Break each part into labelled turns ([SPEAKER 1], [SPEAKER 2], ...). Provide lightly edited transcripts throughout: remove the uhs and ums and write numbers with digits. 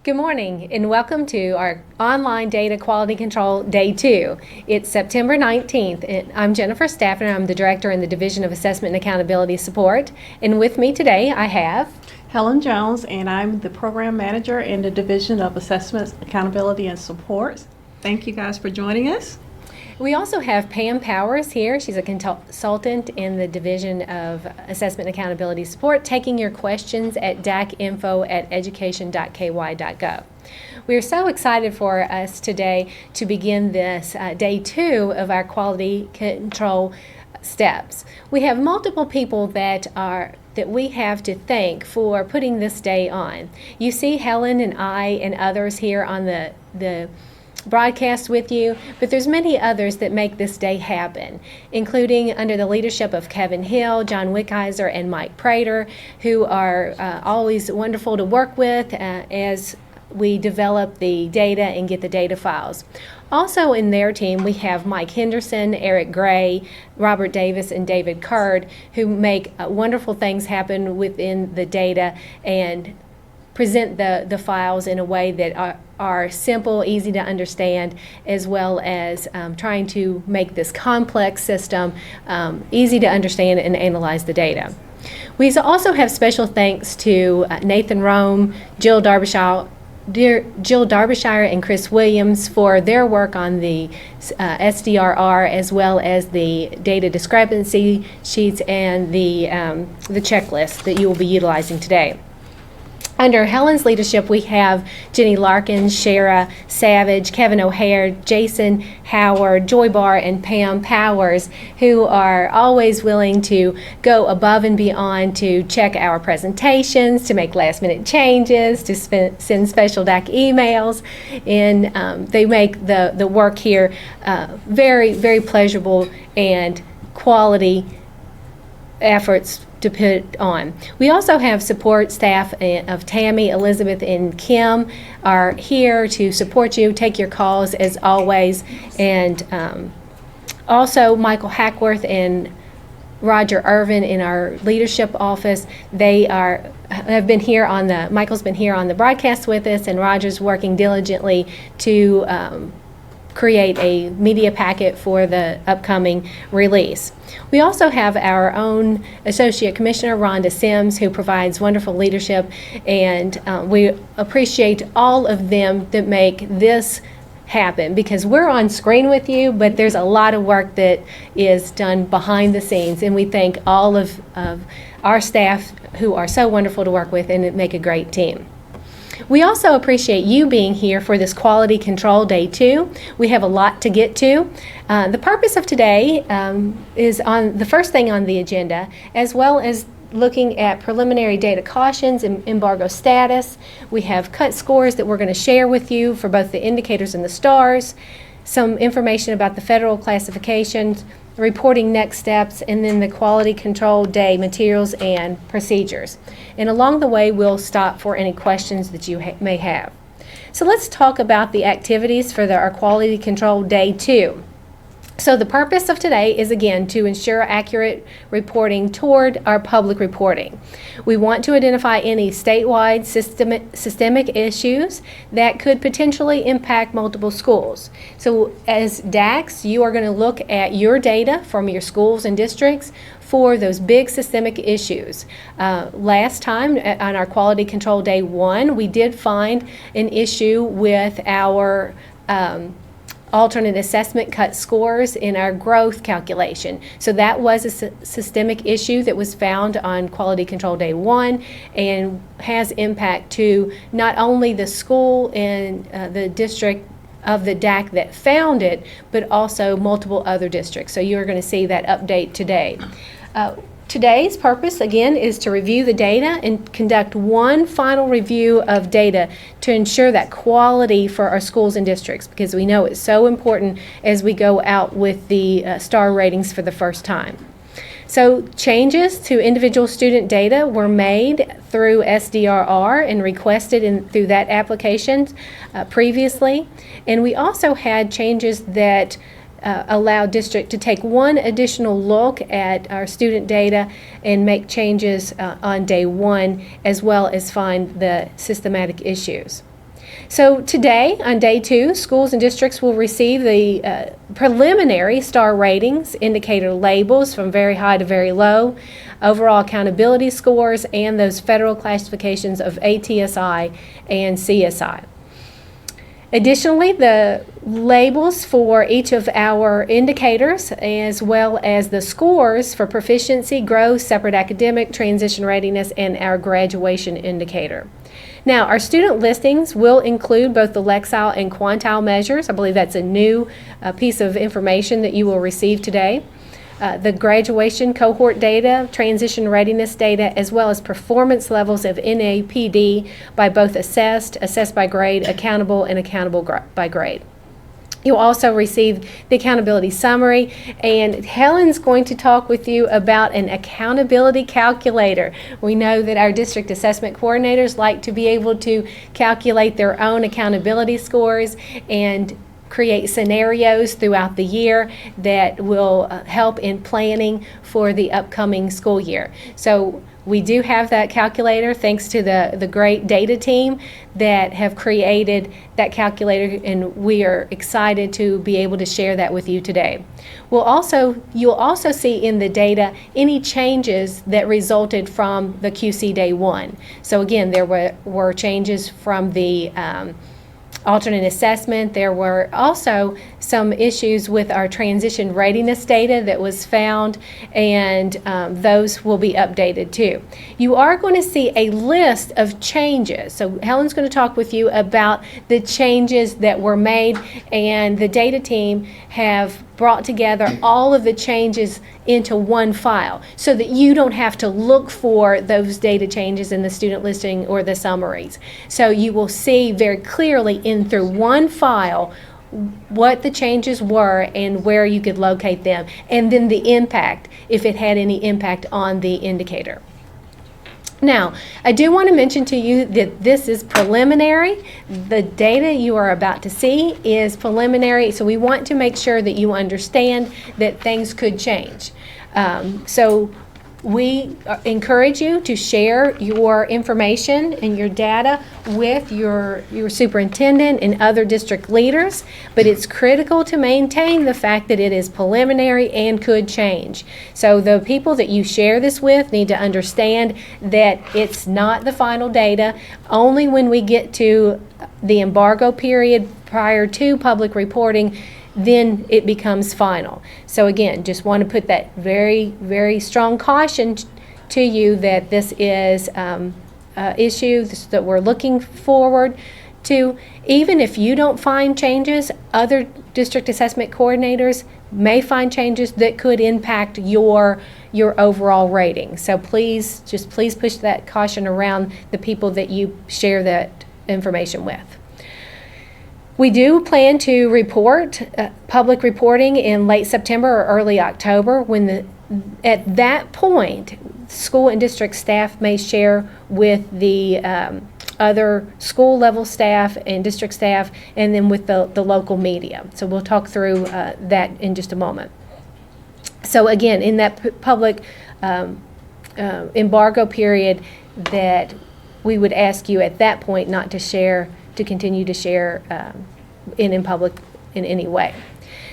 [SPEAKER 1] Good morning and welcome to our Online Data Quality Control Day 2. It's September 19th and I'm Jennifer Staffner. I'm the Director in the Division of Assessment and Accountability Support. And with me today I have
[SPEAKER 2] Helen Jones, and I'm the Program Manager in the Division of Assessment, Accountability, and Support. Thank you guys for joining us.
[SPEAKER 1] We also have Pam Powers here. She's a consultant in the Division of Assessment and Accountability Support, taking your questions at dacinfo@education.ky.gov. We are so excited for us today to begin this day 2 of our quality control steps. We have multiple people that we have to thank for putting this day on. You see Helen and I and others here on the broadcast with you, but there's many others that make this day happen, including under the leadership of Kevin Hill, John Wickheiser, and Mike Prater, who are always wonderful to work with as we develop the data and get the data files. Also in their team, we have Mike Henderson, Eric Gray, Robert Davis, and David Kurd, who make wonderful things happen within the data and present the files in a way that are simple, easy to understand, as well as trying to make this complex system easy to understand and analyze the data. We also have special thanks to Nathan Rome, Jill Darbyshire, and Chris Williams for their work on the SDRR, as well as the data discrepancy sheets and the checklist that you will be utilizing today. Under Helen's leadership, we have Jenny Larkin, Shara Savage, Kevin O'Hare, Jason Howard, Joy Barr, and Pam Powers, who are always willing to go above and beyond to check our presentations, to make last-minute changes, to send special DAC emails, and they make the work here very, very pleasurable and quality efforts to put on. We also have support staff of Tammy, Elizabeth, and Kim are here to support you, take your calls as always, and also Michael Hackworth and Roger Irvin in our leadership office. Michael's been here on the broadcast with us, and Roger's working diligently to create a media packet for the upcoming release. We also have our own Associate Commissioner, Rhonda Sims, who provides wonderful leadership, and we appreciate all of them that make this happen, because we're on screen with you, but there's a lot of work that is done behind the scenes, and we thank all of our staff who are so wonderful to work with and make a great team. We also appreciate you being here for this Quality Control Day 2. We have a lot to get to. The purpose of today is on the first thing on the agenda, as well as looking at preliminary data cautions and embargo status. We have cut scores that we're going to share with you for both the indicators and the stars, some information about the federal classifications, reporting next steps, and then the Quality Control Day materials and procedures. And along the way, we'll stop for any questions that you may have. So let's talk about the activities for our Quality Control Day 2. So the purpose of today is, again, to ensure accurate reporting toward our public reporting. We want to identify any statewide systemic issues that could potentially impact multiple schools. So as DACs, you are going to look at your data from your schools and districts for those big systemic issues. Last time on our Quality Control Day 1, we did find an issue with our alternate assessment cut scores in our growth calculation. So that was a systemic issue that was found on Quality Control Day 1 and has impact to not only the school and the district of the DAC that found it, but also multiple other districts. So you're going to see that update today. Today's purpose, again, is to review the data and conduct one final review of data to ensure that quality for our schools and districts, because we know it's so important as we go out with the star ratings for the first time. So changes to individual student data were made through SDRR and requested through that application previously. And we also had changes that allow district to take one additional look at our student data and make changes on day 1, as well as find the systematic issues. So today, on day 2, schools and districts will receive the preliminary star ratings, indicator labels from very high to very low, overall accountability scores, and those federal classifications of ATSI and CSI. Additionally, the labels for each of our indicators, as well as the scores for proficiency, growth, separate academic, transition readiness, and our graduation indicator. Now, our student listings will include both the Lexile and quantile measures. I believe that's a new piece of information that you will receive today. The graduation cohort data, transition readiness data, as well as performance levels of NAPD by both assessed by grade, accountable, and accountable by grade. You'll also receive the accountability summary, and Helen's going to talk with you about an accountability calculator. We know that our district assessment coordinators like to be able to calculate their own accountability scores and create scenarios throughout the year that will help in planning for the upcoming school year. So we do have that calculator thanks to the great data team that have created that calculator, and we are excited to be able to share that with you today. You'll also see in the data any changes that resulted from the QC Day 1. So again, there were changes from the alternate assessment. There were also some issues with our transition readiness data that was found, and those will be updated too. You are going to see a list of changes. So Helen's going to talk with you about the changes that were made, and the data team have brought together all of the changes into one file so that you don't have to look for those data changes in the student listing or the summaries. So you will see very clearly in through one file what the changes were and where you could locate them, and then the impact, if it had any impact on the indicator. Now, I do want to mention to you that this is preliminary. The data you are about to see is preliminary, so we want to make sure that you understand that things could change. So we encourage you to share your information and your data with your superintendent and other district leaders, but it's critical to maintain the fact that it is preliminary and could change. So the people that you share this with need to understand that it's not the final data. Only when we get to the embargo period prior to public reporting, then it becomes final. So again, just want to put that very, very strong caution to you that this is an issue that we're looking forward to. Even if you don't find changes, other district assessment coordinators may find changes that could impact your overall rating. So please push that caution around the people that you share that information with. We do plan to report public reporting in late September or early October, at that point, school and district staff may share with the other school level staff and district staff, and then with the local media. So we'll talk through that in just a moment. So again, in that public embargo period, that we would ask you at that point not to continue to share in public in any way.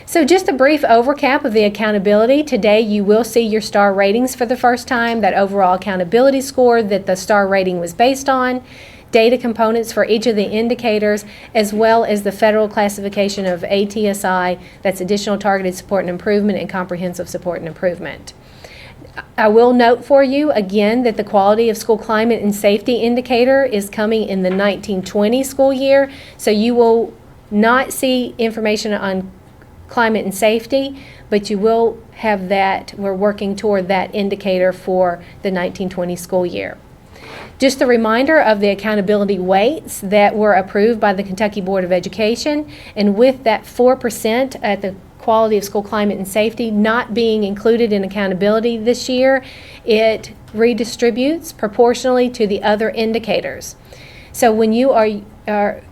[SPEAKER 1] So just a brief overcap of the accountability. Today you will see your star ratings for the first time, that overall accountability score that the star rating was based on, data components for each of the indicators, as well as the federal classification of ATSI, that's Additional Targeted Support and Improvement, and Comprehensive Support and Improvement. I will note for you again that the Quality of School Climate and Safety indicator is coming in the 1920 school year, so you will not see information on climate and safety, but you will have that. We're working toward that indicator for the 1920 school year. Just a reminder of the accountability weights that were approved by the Kentucky Board of Education, and with that 4% at the Quality of School Climate and Safety not being included in accountability this year, it redistributes proportionally to the other indicators. So when you are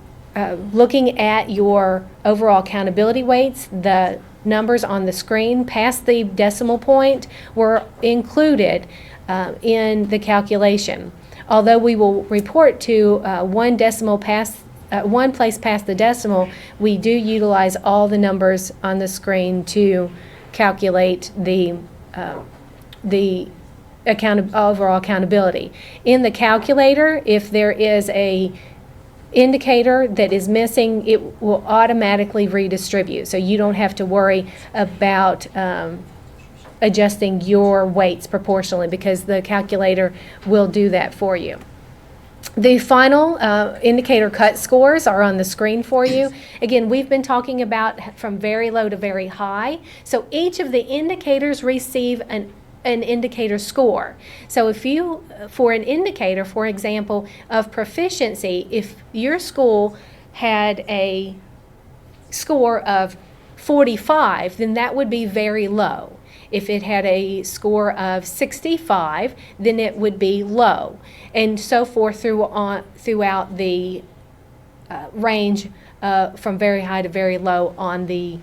[SPEAKER 1] looking at your overall accountability weights, the numbers on the screen past the decimal point were included in the calculation. Although we will report to one decimal past one place past the decimal, we do utilize all the numbers on the screen to calculate the overall accountability. In the calculator, if there is a indicator that is missing, it will automatically redistribute. So you don't have to worry about adjusting your weights proportionally, because the calculator will do that for you. The final indicator cut scores are on the screen for you. Again, we've been talking about from very low to very high. So each of the indicators receive an indicator score. So if you, for an indicator, for example, of proficiency, if your school had a score of 45, then that would be very low. If it had a score of 65, then it would be low, and so forth throughout the range from very high to very low on the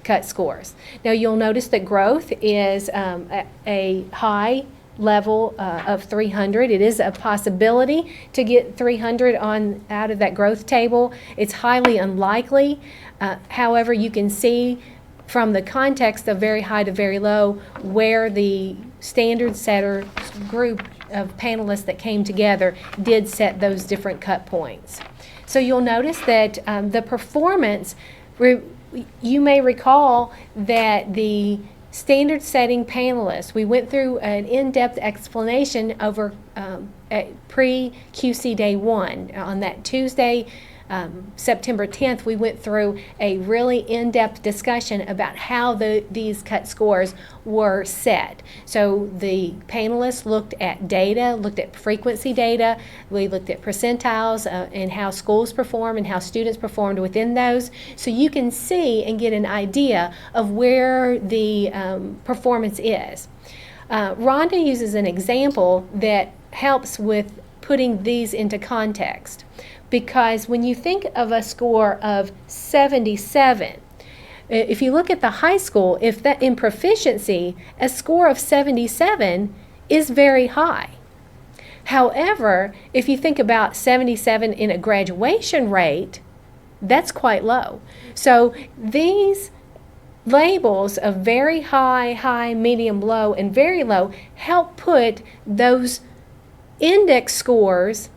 [SPEAKER 1] cut scores. Now you'll notice that growth is a high level of 300. It is a possibility to get 300 out of that growth table. It's highly unlikely. However, you can see from the context of very high to very low where the standard setter group of panelists that came together did set those different cut points. So you'll notice that the performance, you may recall that the standard setting panelists, we went through an in-depth explanation over at pre-QC Day 1. On that Tuesday, September 10th, we went through a really in-depth discussion about how these cut scores were set. So the panelists looked at data, looked at frequency data, we looked at percentiles and how schools perform and how students performed within those. So you can see and get an idea of where the performance is. Rhonda uses an example that helps with putting these into context. Because when you think of a score of 77, if you look at the high school, if that in proficiency, a score of 77 is very high. However, if you think about 77 in a graduation rate, that's quite low. So these labels of very high, high, medium, low, and very low help put those index scores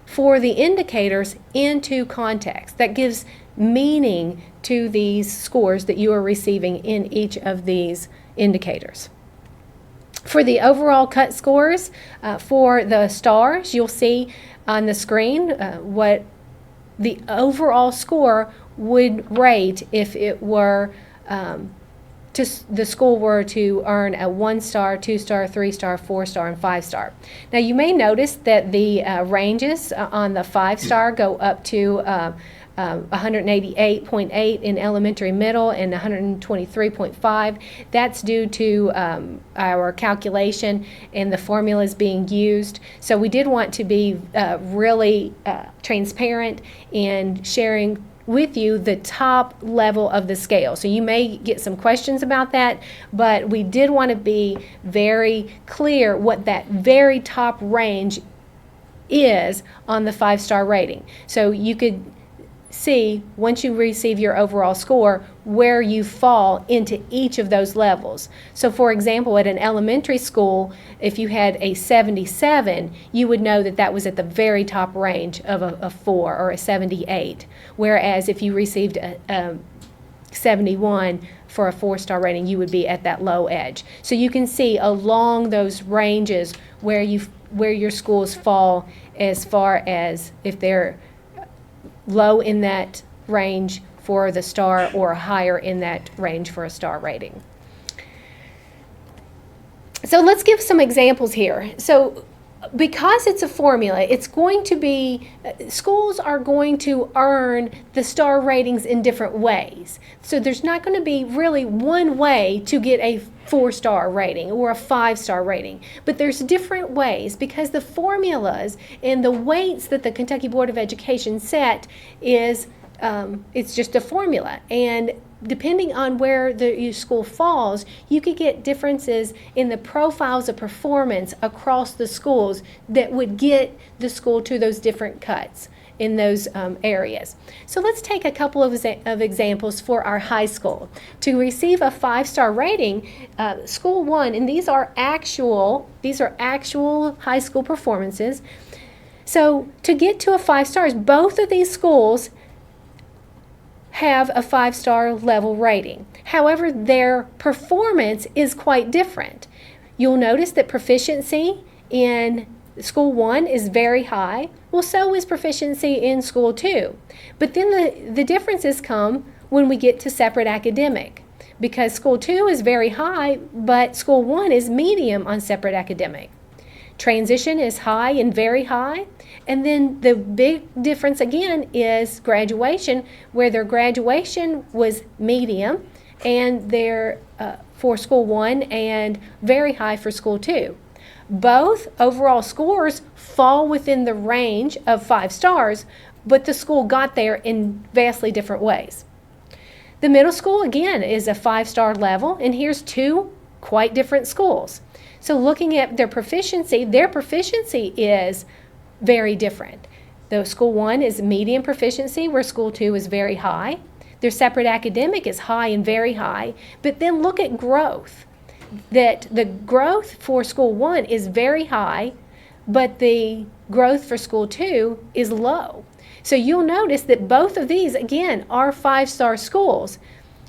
[SPEAKER 1] for the indicators into context. That gives meaning to these scores that you are receiving in each of these indicators. For the overall cut scores, for the stars, you'll see on the screen what the overall score would rate if it were the school were to earn a 1-star, 2-star, 3-star, 4-star, and 5-star. Now you may notice that the ranges on the 5-star go up to 188.8 in elementary, middle, and 123.5. That's due to our calculation and the formulas being used. So we did want to be really transparent in sharing with you the top level of the scale. So you may get some questions about that, but we did want to be very clear what that very top range is on the 5-star rating. So you could see, once you receive your overall score, where you fall into each of those levels. So for example, at an elementary school, if you had a 77, you would know that that was at the very top range of a 4 or a 78. Whereas if you received a 71 for a 4-star rating, you would be at that low edge. So you can see along those ranges where your schools fall, as far as if they're low in that range for the star or higher in that range for a star rating. So let's give some examples here. So because it's a formula, it's going to be, schools are going to earn the star ratings in different ways. So there's not going to be really one way to get a 4-star rating or a 5-star rating, but there's different ways, because the formulas and the weights that the Kentucky Board of Education set is it's just a formula, and depending on where your school falls, you could get differences in the profiles of performance across the schools that would get the school to those different cuts. in those areas. So let's take a couple of examples for our high school. To receive a 5-star rating, School 1, and these are actual high school performances. So to get to a 5 stars, both of these schools have a 5-star level rating. However, their performance is quite different. You'll notice that proficiency in School 1 is very high. Well, so is proficiency in School 2. But then the differences come when we get to separate academic, because School 2 is very high, but School 1 is medium on separate academic. Transition is high and very high. And then the big difference again is graduation, where their graduation was medium and their for School 1 and very high for School 2. Both overall scores fall within the range of 5 stars, but the school got there in vastly different ways. The middle school, again, is a 5-star level, and here's two quite different schools. So looking at their proficiency is very different. Though School 1 is medium proficiency, where School 2 is very high. Their separate academic is high and very high, but then look at growth. That the growth for School 1 is very high, but the growth for School 2 is low. So you'll notice that both of these, again, are 5-star schools.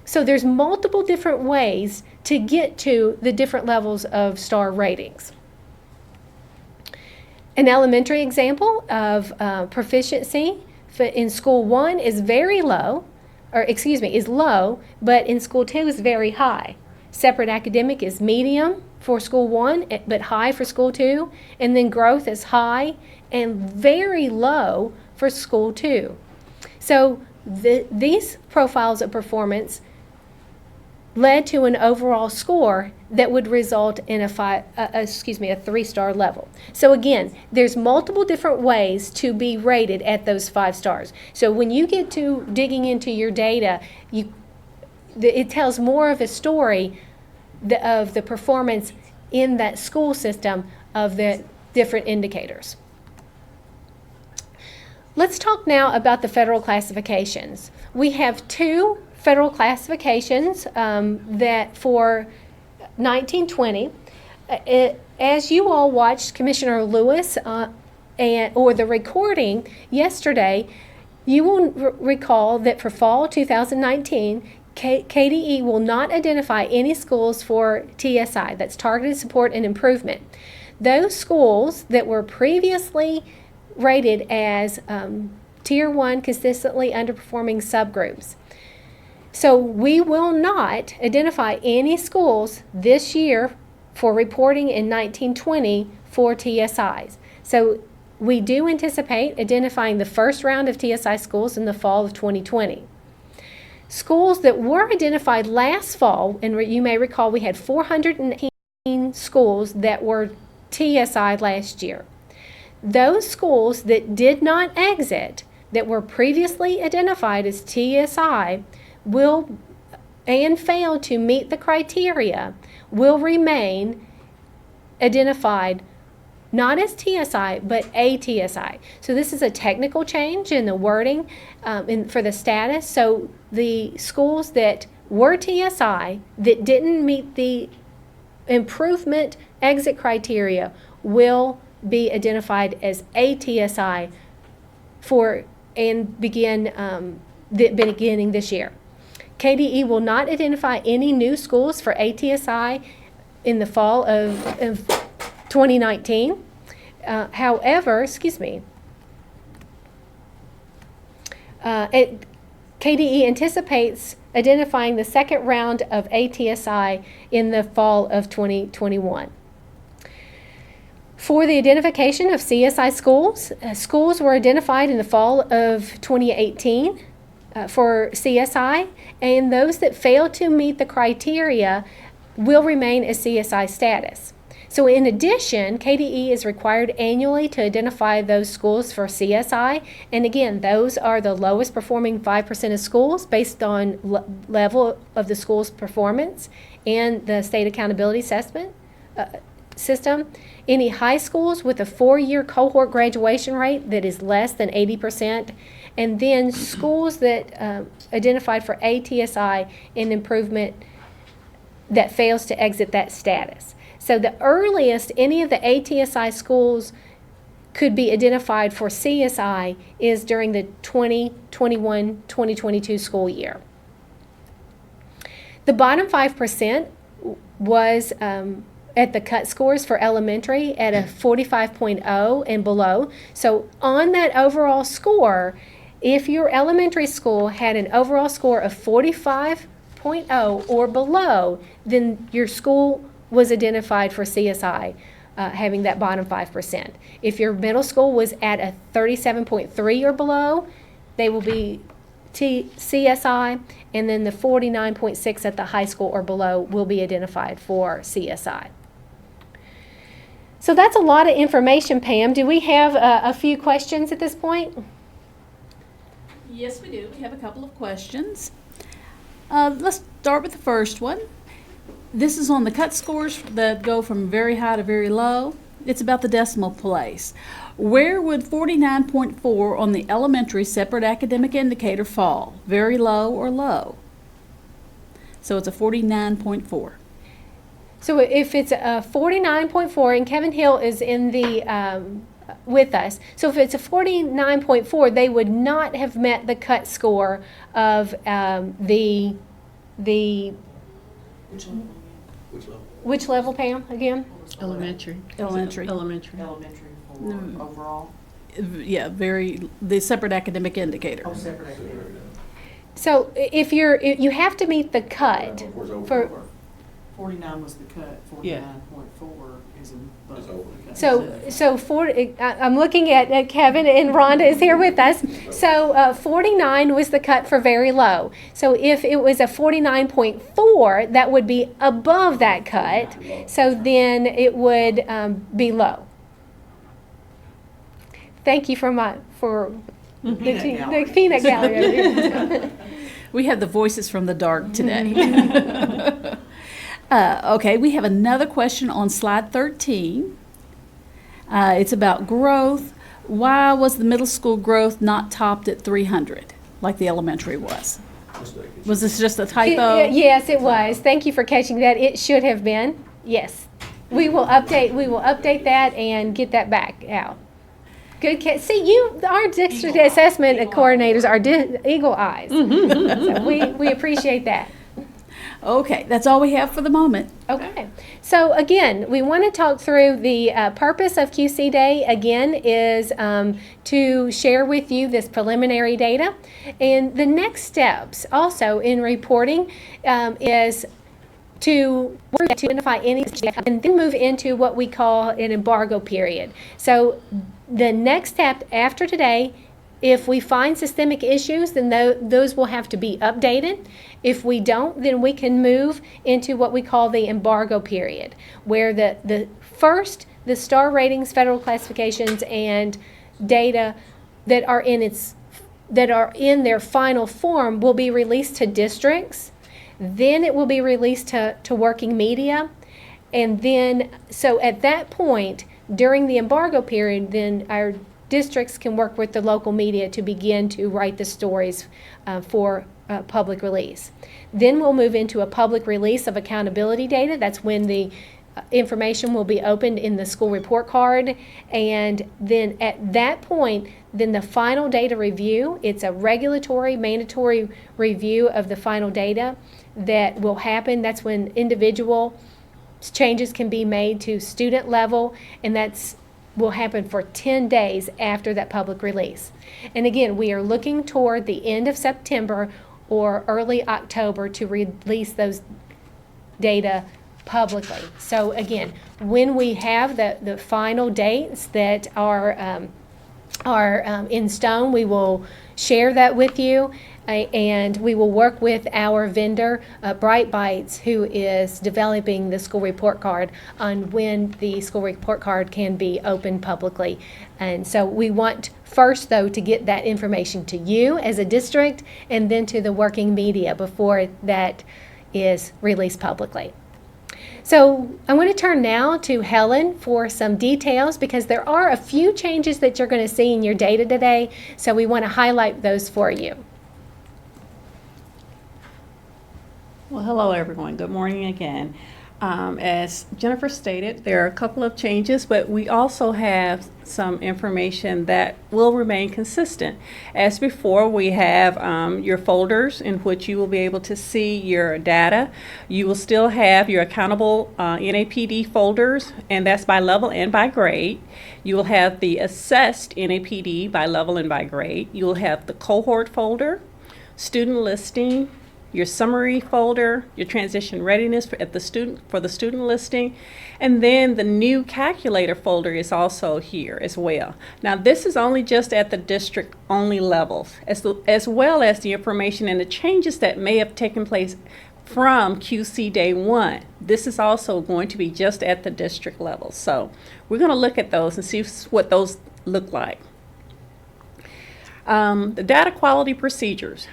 [SPEAKER 1] So there's multiple different ways to get to the different levels of star ratings. An elementary example of proficiency in School 1 is very low, is low, but in School 2 is very high. Separate academic is medium for School 1, but high for School 2, and then growth is high and very low for School 2. So these profiles of performance led to an overall score that would result in a 3-star level. So again, there's multiple different ways to be rated at those 5 stars. So when you get to digging into your data, it tells more of a story of the performance in that school system of the different indicators. Let's talk now about the federal classifications. We have 2 federal classifications that for 1920. As you all watched Commissioner Lewis or the recording yesterday, you will recall that for fall 2019, KDE will not identify any schools for TSI, that's Targeted Support and Improvement. Those schools that were previously rated as Tier 1 consistently underperforming subgroups. So we will not identify any schools this year for reporting in 1920 for TSIs. So we do anticipate identifying the first round of TSI schools in the fall of 2020. Schools that were identified last fall, and you may recall we had 418 schools that were TSI last year. Those schools that did not exit, that were previously identified as TSI, will and fail to meet the criteria, will remain identified not as TSI, but a TSI. So this is a technical change in the wording for the status. So the schools that were TSI that didn't meet the improvement exit criteria will be identified as a TSI beginning this year. KDE will not identify any new schools for ATSI in the fall of 2019. However, KDE anticipates identifying the second round of ATSI in the fall of 2021. For the identification of CSI schools, schools were identified in the fall of 2018 for CSI, and those that fail to meet the criteria will remain as CSI status. So in addition, KDE is required annually to identify those schools for CSI, and again, those are the lowest performing 5% of schools based on level of the school's performance and the state accountability assessment system, any high schools with a 4-year cohort graduation rate that is less than 80%, and then schools that identified for ATSI in improvement that fails to exit that status. So the earliest any of the ATSI schools could be identified for CSI is during the 2021-2022 school year. The bottom 5% was at the cut scores for elementary at a 45.0 and below. So on that overall score, if your elementary school had an overall score of 45.0 or below, then your school was identified for CSI, having that bottom 5%. If your middle school was at a 37.3 or below, they will be CSI, and then the 49.6 at the high school or below will be identified for CSI. So that's a lot of information, Pam. Do we have a few questions at this point?
[SPEAKER 3] Yes, we do. We have a couple of questions. Let's start with the first one. This is on the cut scores that go from very high to very low. It's about the decimal place. Where would 49.4 on the elementary separate academic indicator fall? Very low or low? So it's a 49.4.
[SPEAKER 1] So if it's a 49.4, and Kevin Hill is in the with us, so if it's a 49.4, they would not have met the cut score of the which level, Pam, again?
[SPEAKER 2] Elementary.
[SPEAKER 3] Elementary.
[SPEAKER 2] Elementary.
[SPEAKER 4] Elementary for overall?
[SPEAKER 3] Yeah, the separate academic indicator.
[SPEAKER 4] Oh, separate activity.
[SPEAKER 1] So if you have to meet the cut for
[SPEAKER 4] 49 was the cut,
[SPEAKER 2] Yeah.
[SPEAKER 4] 49.4 is above the cut.
[SPEAKER 1] I'm looking at Kevin, and Rhonda is here with us. So 49 was the cut for very low. So if it was a 49.4, that would be above that cut. So then it would be low. Thank you for the peanut gallery.
[SPEAKER 3] We have the voices from the dark today. Okay, we have another question on slide 13. It's about growth. Why was the middle school growth not topped at 300 like the elementary was? Was this just a typo?
[SPEAKER 1] Yes, it was. Thank you for catching that. It should have been. Yes. We will update that and get that back out. Good catch. See, our district assessment coordinators are eagle eyes. So we appreciate that.
[SPEAKER 3] Okay, that's all we have for the moment.
[SPEAKER 1] Okay. So again, we want to talk through the purpose of QC Day. Again, is to share with you this preliminary data, and the next steps also in reporting is to identify any and then move into what we call an embargo period. So the next step after today, if we find systemic issues, then those will have to be updated. If we don't, then we can move into what we call the embargo period, where the star ratings, federal classifications, and data that are in their final form will be released to districts. Then it will be released to working media, and then so at that point during the embargo period, then our districts can work with the local media to begin to write the stories for public release. Then we'll move into a public release of accountability data. That's when the information will be opened in the school report card, and then at that point, then the final data review. It's a regulatory, mandatory review of the final data that will happen. That's when individual changes can be made to student level, and will happen for 10 days after that public release. And again, we are looking toward the end of September or early October to release those data publicly. So again, when we have the final dates that are in stone, we will share that with you, and we will work with our vendor, Bright Bites, who is developing the school report card on when the school report card can be opened publicly. And so we want first, though, to get that information to you as a district and then to the working media before that is released publicly. So I want to turn now to Helen for some details because there are a few changes that you're going to see in your data today. So we want to highlight those for you.
[SPEAKER 2] Well, hello everyone. Good morning again. As Jennifer stated, there are a couple of changes, but we also have some information that will remain consistent. As before, we have your folders in which you will be able to see your data. You will still have your accountable NAPD folders, and that's by level and by grade. You will have the assessed NAPD by level and by grade. You will have the cohort folder, student listing, your summary folder, your transition readiness for the student listing, and then the new calculator folder is also here as well. Now this is only just at the district only levels, as well as the information and the changes that may have taken place from QC Day 1. This is also going to be just at the district level. So we're going to look at those and see what those look like. The data quality procedures.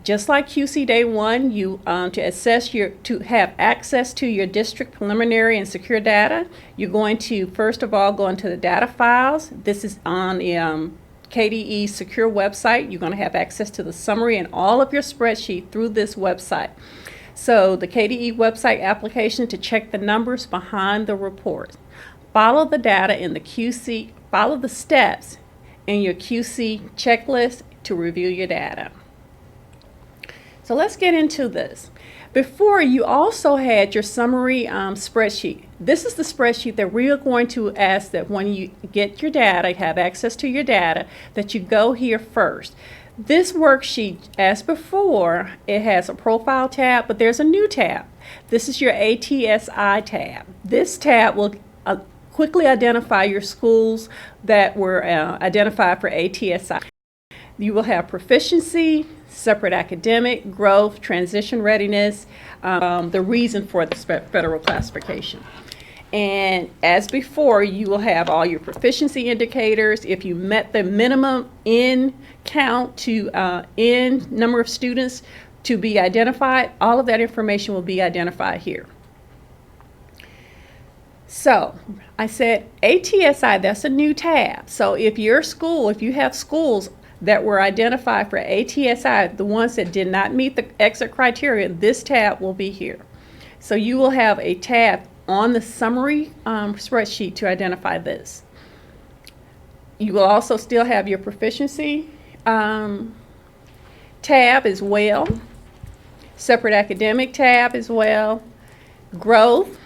[SPEAKER 2] Just like QC Day 1, you to have access to your district preliminary and secure data, you're going to first of all go into the data files. This is on the KDE secure website. You're going to have access to the summary and all of your spreadsheet through this website. So the KDE website application to check the numbers behind the report. Follow the data in the QC, follow the steps in your QC checklist to review your data. So let's get into this. Before, you also had your summary spreadsheet. This is the spreadsheet that we are going to ask that when you get your data, have access to your data, that you go here first. This worksheet, as before, it has a profile tab, but there's a new tab. This is your ATSI tab. This tab will quickly identify your schools that were identified for ATSI. You will have proficiency, separate academic, growth, transition readiness, the reason for the federal classification. And as before, you will have all your proficiency indicators. If you met the minimum in count to in number of students to be identified, all of that information will be identified here. So I said ATSI, that's a new tab. So if your school, if you have schools that were identified for ATSI, the ones that did not meet the exit criteria, this tab will be here. So you will have a tab on the summary spreadsheet to identify this. You will also still have your proficiency tab as well, separate academic tab as well, growth,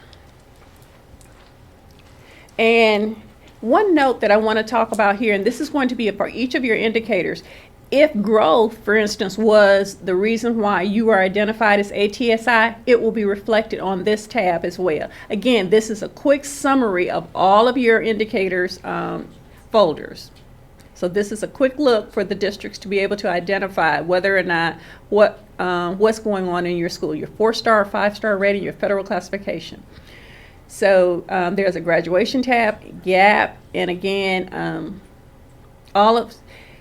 [SPEAKER 2] and one note that I want to talk about here, and this is going to be for each of your indicators. If growth, for instance, was the reason why you are identified as ATSI, it will be reflected on this tab as well. Again, this is a quick summary of all of your indicators folders. So this is a quick look for the districts to be able to identify whether or not what's going on in your school, your 4-star, 5-star rating, your federal classification. So there's a graduation tab, gap, and again,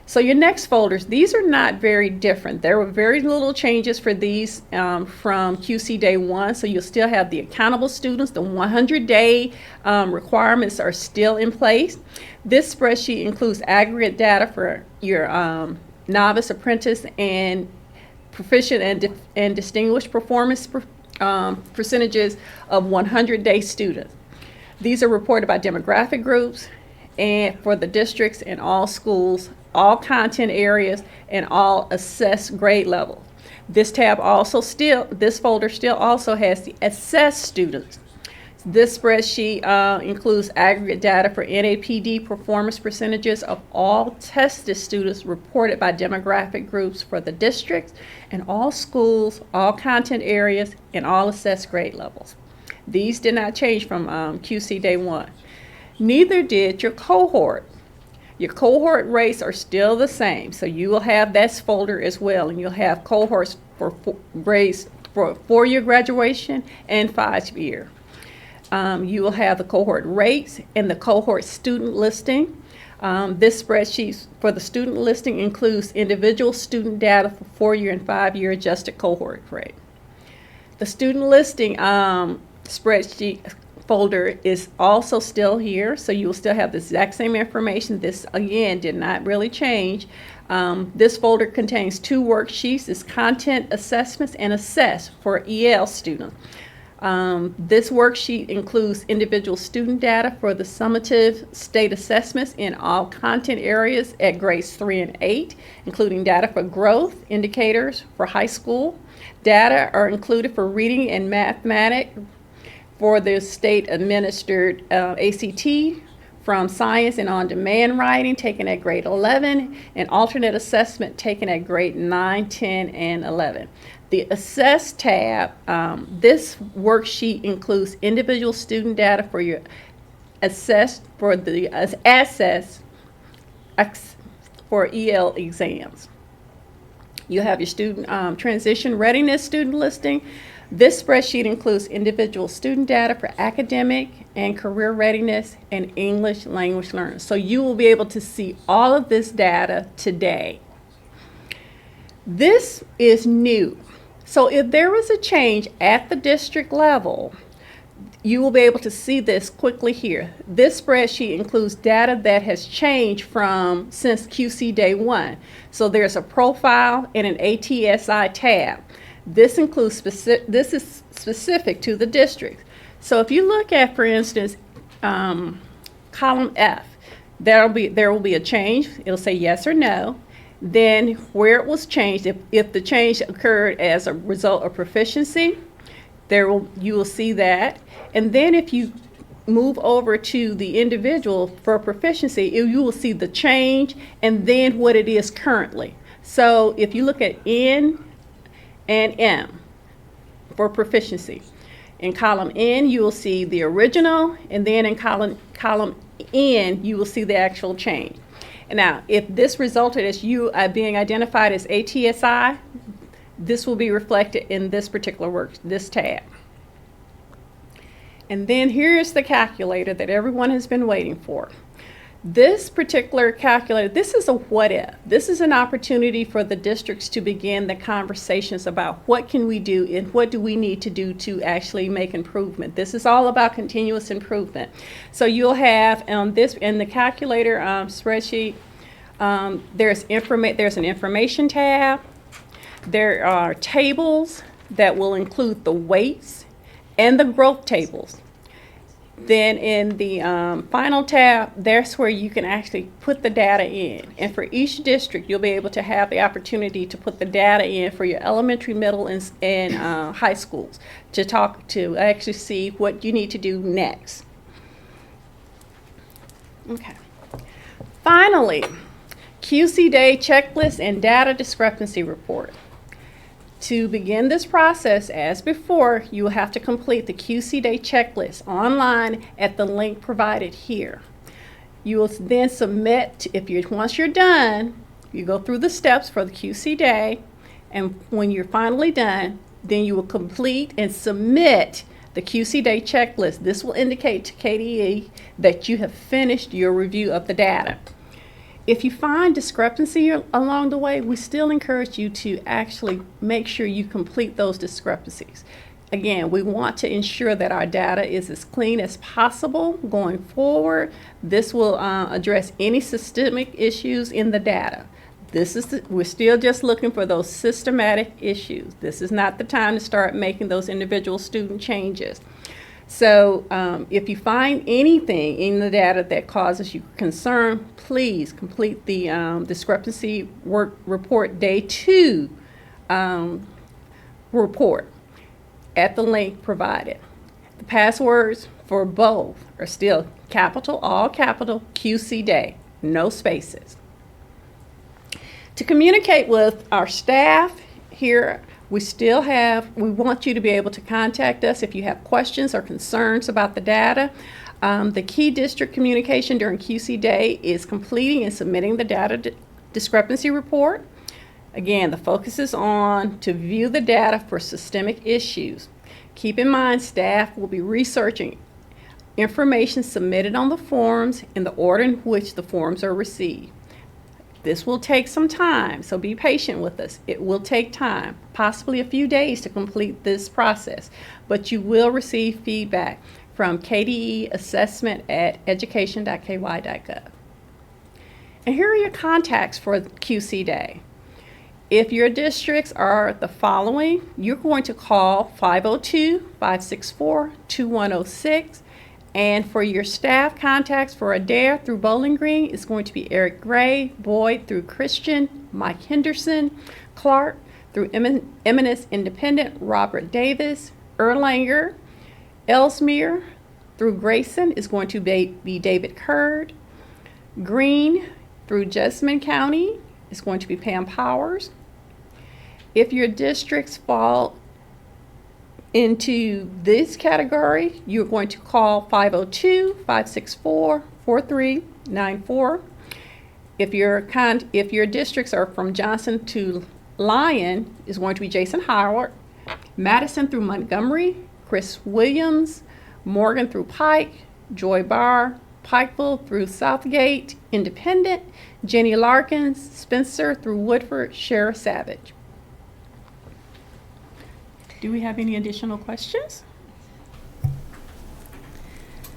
[SPEAKER 2] so your next folders, these are not very different. There were very little changes for these from QC Day 1, so you'll still have the accountable students. The 100-day requirements are still in place. This spreadsheet includes aggregate data for your novice, apprentice, and proficient and distinguished performance percentages of 100-day students. These are reported by demographic groups and for the districts and all schools, all content areas, and all assessed grade levels. This folder still also has the assessed students. This spreadsheet includes aggregate data for NAPD performance percentages of all tested students reported by demographic groups for the districts and all schools, all content areas, and all assessed grade levels. These did not change from QC Day 1. Neither did your cohort. Your cohort rates are still the same, so you will have this folder as well, and you'll have cohorts for grades for 4-year graduation and 5-year. You will have the cohort rates and the cohort student listing. This spreadsheet for the student listing includes individual student data for 4-year and 5-year adjusted cohort rate. The student listing spreadsheet folder is also still here, so you will still have the exact same information. This, again, did not really change. This folder contains 2 worksheets. It's content assessments and assess for EL students. This worksheet includes individual student data for the summative state assessments in all content areas at grades 3 and 8, including data for growth indicators for high school. Data are included for reading and mathematics for the state administered ACT, from science and on-demand writing taken at grade 11, and alternate assessment taken at grade 9, 10, and 11. The Assess tab, this worksheet includes individual student data for your assess for the for EL exams. You have your student transition readiness student listing. This spreadsheet includes individual student data for academic and career readiness and English language learners. So you will be able to see all of this data today. This is new. So if there was a change at the district level, you will be able to see this quickly here. This spreadsheet includes data that has changed since QC Day 1. So there's a profile and an ATSI tab. This includes this is specific to the district. So if you look at, for instance, column F, there will be a change. It'll say yes or no. Then where it was changed, if the change occurred as a result of proficiency, you will see that. And then if you move over to the individual for proficiency, you will see the change and then what it is currently. So if you look at N and M for proficiency, in column N you will see the original, and then in column N you will see the actual change. And now if this resulted as you being identified as ATSI, this will be reflected in this particular this tab. And then here's the calculator that everyone has been waiting for. This particular calculator, this is a what if. This is an opportunity for the districts to begin the conversations about what can we do and what do we need to do to actually make improvement. This is all about continuous improvement. So you'll have this in the calculator spreadsheet, there's an information tab. There are tables that will include the weights and the growth tables. Then in the final tab, that's where you can actually put the data in. And for each district, you'll be able to have the opportunity to put the data in for your elementary, middle, and high schools to actually see what you need to do next. Okay. Finally, QC Day checklist and data discrepancy report. To begin this process, as before, you will have to complete the QC Day checklist online at the link provided here. You will then submit, once you're done, you go through the steps for the QC Day, and when you're finally done, then you will complete and submit the QC Day checklist. This will indicate to KDE that you have finished your review of the data. If you find discrepancy along the way, we still encourage you to actually make sure you complete those discrepancies. Again, we want to ensure that our data is as clean as possible going forward. This will address any systemic issues in the data. We're still just looking for those systematic issues. This is not the time to start making those individual student changes. So if you find anything in the data that causes you concern, please complete the discrepancy work report day 2 report at the link provided. The passwords for both are still capital, all capital, QC Day, no spaces. To communicate with our staff here, we want you to be able to contact us if you have questions or concerns about the data. The key district communication during QC Day is completing and submitting the data discrepancy report. Again, the focus is on to view the data for systemic issues. Keep in mind, staff will be researching information submitted on the forms in the order in which the forms are received. This will take some time, so be patient with us. It will take time, possibly a few days to complete this process, but you will receive feedback from KDE assessment at education.ky.gov. And here are your contacts for QC Day. If your districts are the following, you're going to call 502-564-2106. And for your staff contacts for Adair through Bowling Green, it's going to be Eric Gray, Boyd through Christian, Mike Henderson, Clark through Eminence Independent, Robert Davis, Erlanger, Ellesmere through Grayson is going to be David Curd. Green through Jessamine County is going to be Pam Powers. If your districts fall into this category, you're going to call 502-564-4394. If your districts are from Johnson to Lyon, is going to be Jason Howard. Madison through Montgomery, Chris Williams. Morgan through Pike, Joy Barr. Pikeville through Southgate, Independent. Jenny Larkins, Spencer through Woodford, Sheriff Savage. Do we have any additional questions?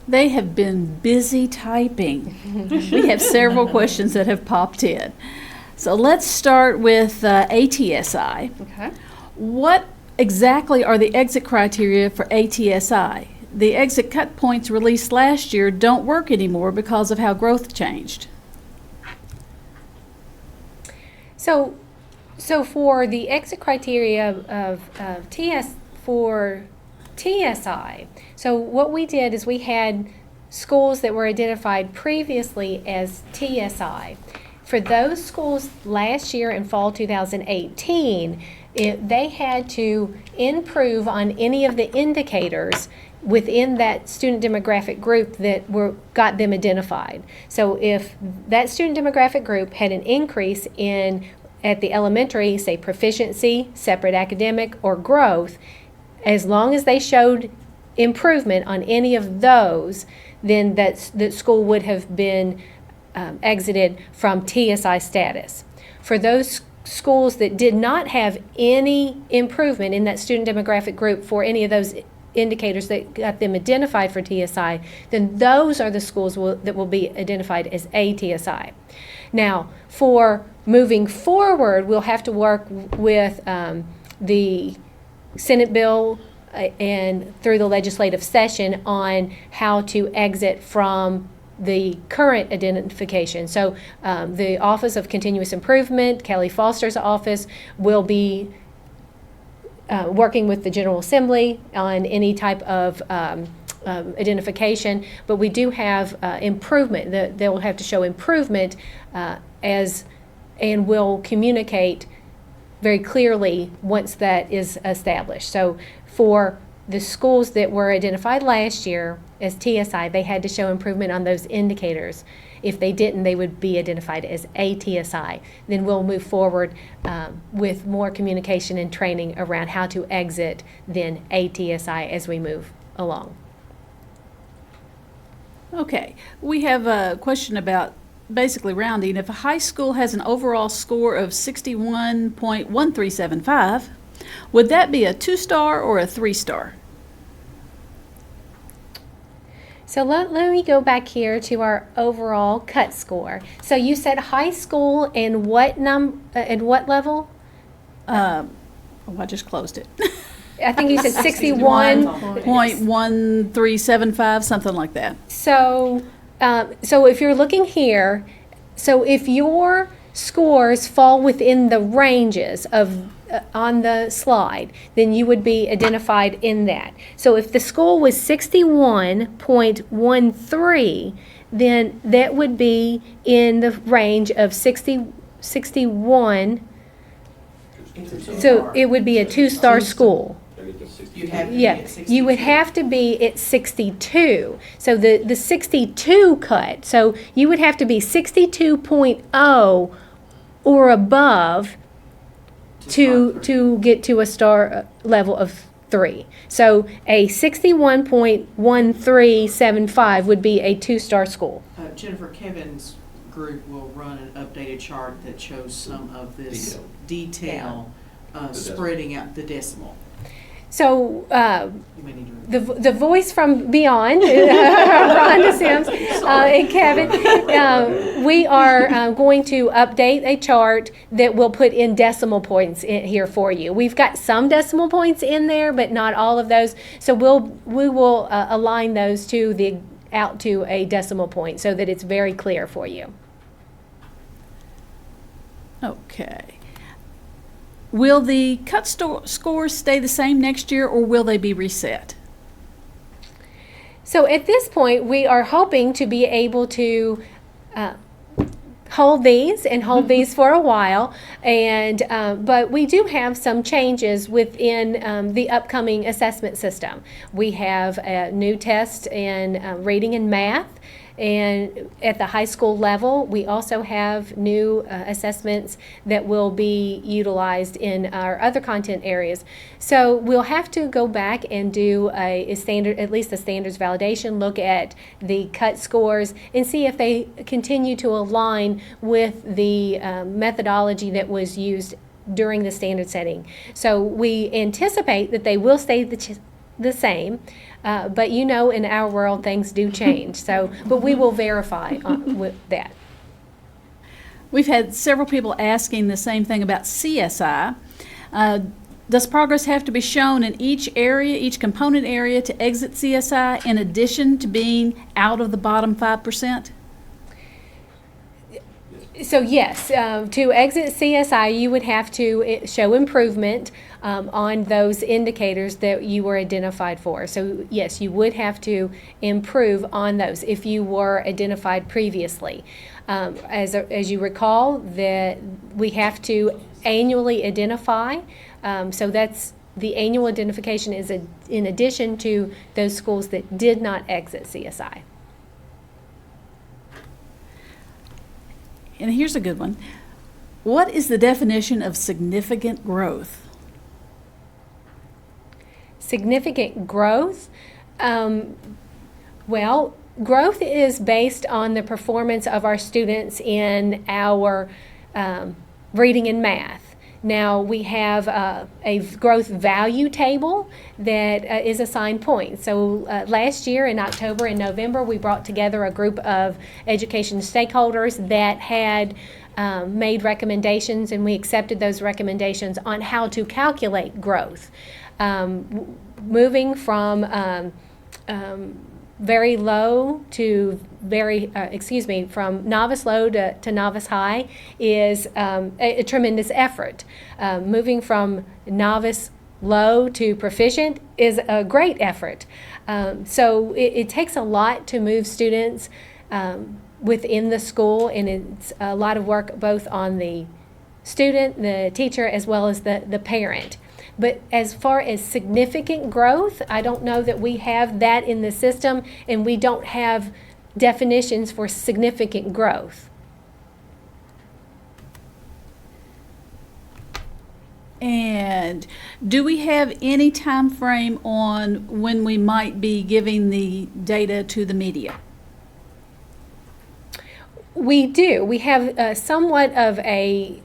[SPEAKER 3] They have been busy typing. We have several questions that have popped in. So let's start with ATSI.
[SPEAKER 2] Okay.
[SPEAKER 3] What exactly are the exit criteria for ATSI? The exit cut points released last year don't work anymore because of how growth changed.
[SPEAKER 1] So for the exit criteria of TSI, so what we did is we had schools that were identified previously as TSI. For those schools last year in fall 2018, they had to improve on any of the indicators within that student demographic group that got them identified. So if that student demographic group had an increase in at the elementary, say proficiency, separate academic, or growth, as long as they showed improvement on any of those, then that school would have been exited from TSI status. For those schools that did not have any improvement in that student demographic group for any of those indicators that got them identified for TSI, then those are the schools that will be identified as ATSI. Now, for moving forward, we'll have to work with the Senate bill and through the legislative session on how to exit from the current identification. So the Office of Continuous Improvement, Kelly Foster's office, will be working with the General Assembly on any type of identification, but we do have improvement. They will have to show improvement and will communicate very clearly once that is established. So for the schools that were identified last year as TSI, they had to show improvement on those indicators. If they didn't, they would be identified as ATSI. Then we'll move forward with more communication and training around how to exit then ATSI as we move along.
[SPEAKER 3] Okay, we have a question about basically rounding. If a high school has an overall score of 61.1375, would that be a 2-star or a 3-star?
[SPEAKER 1] So let me go back here to our overall cut score. So you said high school and what level?
[SPEAKER 3] Oh, I just closed it.
[SPEAKER 1] I think you said 61.
[SPEAKER 3] 0.1375, something like that.
[SPEAKER 1] So if you're looking here, so if your scores fall within the ranges of on the slide, then you would be identified in that. So if the school was 61.13, then that would be in the range of 61. So it would be a 2-star school.
[SPEAKER 4] You'd have to be
[SPEAKER 1] Yeah,
[SPEAKER 4] at 62.
[SPEAKER 1] you would have to be at 62. So the 62 cut, so you would have to be 62.0 or above to get to a star level of 3. So a 61.1375 would be a 2-star school.
[SPEAKER 4] Jennifer, Kevin's group will run an updated chart that shows some of this
[SPEAKER 5] Detail.
[SPEAKER 4] detail,
[SPEAKER 5] decimal.
[SPEAKER 4] spreading out the decimal.
[SPEAKER 1] So,
[SPEAKER 4] You may need to.
[SPEAKER 1] the voice from beyond, Rhonda Sims and Kevin, we are going to update a chart that will put in decimal points here for you. We've got some decimal points in there, but not all of those. So we will align those out to a decimal point so that it's very clear for you.
[SPEAKER 3] Okay. Will the cut scores stay the same next year, or will they be reset?
[SPEAKER 1] So at this point, we are hoping to be able to hold these and hold these for a while, and but we do have some changes within the upcoming assessment system. We have a new test in reading and math. And at the high school level, we also have new assessments that will be utilized in our other content areas. So we'll have to go back and do a standard, at least a standards validation, look at the cut scores and see if they continue to align with the methodology that was used during the standard setting. So we anticipate that they will stay the same. But you know, in our world, things do change. So, but we will verify with that.
[SPEAKER 3] We've had several people asking the same thing about CSI. Does progress have to be shown in each area, each component area, to exit CSI in addition to being out of the bottom 5%?
[SPEAKER 1] So yes, to exit CSI, you would have to show improvement on those indicators that you were identified for. So yes, you would have to improve on those if you were identified previously. As you recall, that we have to annually identify. So that's the annual identification is in addition to those schools that did not exit CSI.
[SPEAKER 3] And here's a good one. What is the definition of significant growth?
[SPEAKER 1] Significant growth? Well, growth is based on the performance of our students in our reading and math. Now, we have a growth value table that is assigned points. So last year in October and November, we brought together a group of education stakeholders that had made recommendations, and we accepted those recommendations on how to calculate growth. Moving from very low to from novice low to novice high is a tremendous effort. Moving from novice low to proficient is a great effort. So it takes a lot to move students within the school, and it's a lot of work both on the student, the teacher, as well as the parent. But as far as significant growth, I don't know that we have that in the system, and we don't have definitions for significant growth.
[SPEAKER 3] And do we have any time frame on when we might be giving the data to the media?
[SPEAKER 1] We do. We have somewhat of a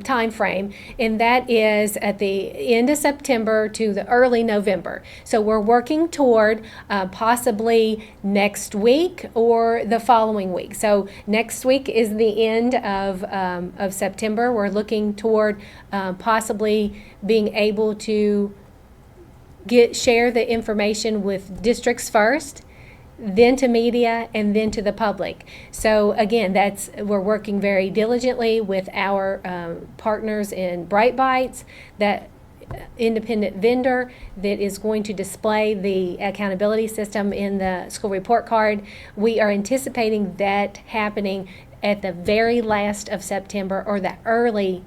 [SPEAKER 1] time frame, and that is at the end of September to the early November. So we're working toward possibly next week or the following week. So next week is the end of September. We're looking toward possibly being able to share the information with districts first, then to media, and then to the public. So again, we're working very diligently with our partners in Bright Bites, that independent vendor that is going to display the accountability system in the school report card. We are anticipating that happening at the very last of September or the early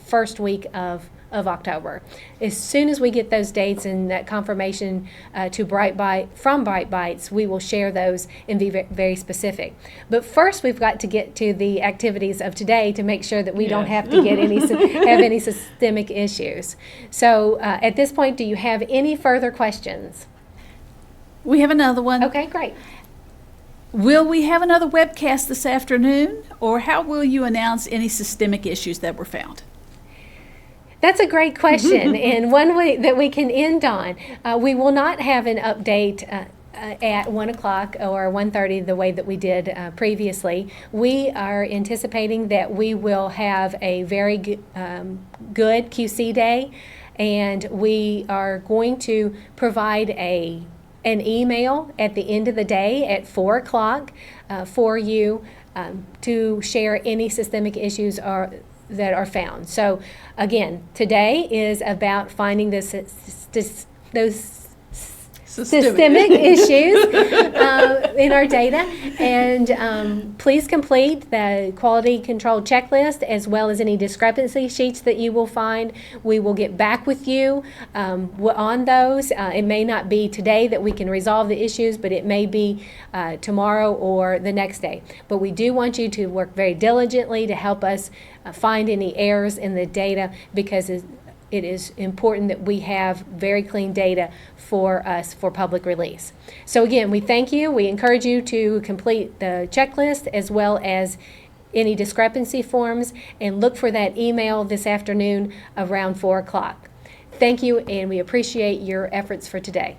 [SPEAKER 1] first week of October. As soon as we get those dates and that confirmation from Bright Bites, we will share those and be very specific. But first, we've got to get to the activities of today to make sure that we don't have to get have any systemic issues. So at this point, do you have any further questions?
[SPEAKER 3] We have another one.
[SPEAKER 1] Okay, great.
[SPEAKER 3] Will we have another webcast this afternoon, or how will you announce any systemic issues that were found?
[SPEAKER 1] That's a great question, and one way that we can end on. We will not have an update at 1 o'clock or 1:30 the way that we did previously. We are anticipating that we will have a very good QC day, and we are going to provide an email at the end of the day at 4 o'clock for you to share any systemic issues that are found. So again, today is about finding those systemic issues in our data, and please complete the quality control checklist as well as any discrepancy sheets that you will find. We will get back with you on those. It may not be today that we can resolve the issues, but it may be tomorrow or the next day. But we do want you to work very diligently to help us find any errors in the data, because it is important that we have very clean data for us for public release. So again, we thank you. We encourage you to complete the checklist as well as any discrepancy forms, and look for that email this afternoon around 4 o'clock. Thank you, and we appreciate your efforts for today.